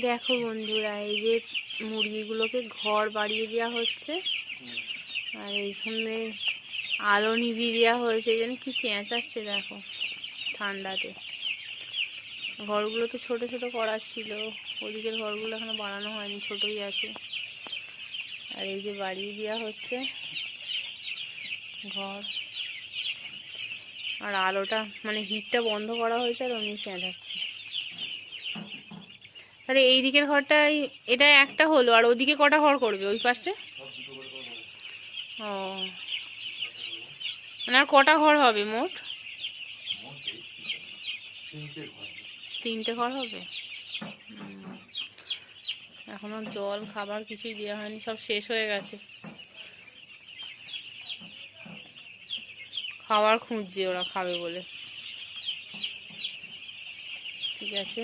দেখো বন্ধুরা, এই যে মুরগিগুলোকে ঘর বাড়িয়ে দেওয়া হচ্ছে, আর এইখানে আলো নিভিয়ে দেওয়া হয়েছে। যেন কি চেঁচাচ্ছে দেখো ঠান্ডাতে। ঘরগুলো তো ছোট ছোট করা ছিল, ওদিকের ঘরগুলো এখনো বানানো হয়নি, ছোটই আছে। আর এই যে বাড়িয়ে দেওয়া হচ্ছে ঘর, আর আলোটা মানে হিটটা বন্ধ করা হয়েছে, আর অমনি চেঁচাচ্ছে। তাহলে এই দিকের ঘরটাই এটা একটা হলো, আর ওদিকে কটা ঘর করবে ওই পাশে? ও, মানে আর কটা ঘর হবে মোট? 3টে ঘর হবে। এখনো জল খাবার কিছুই দেওয়া হয়নি, সব শেষ হয়ে গেছে। খাবার খুঁজছে ওরা, খাবে বলে। ঠিক আছে।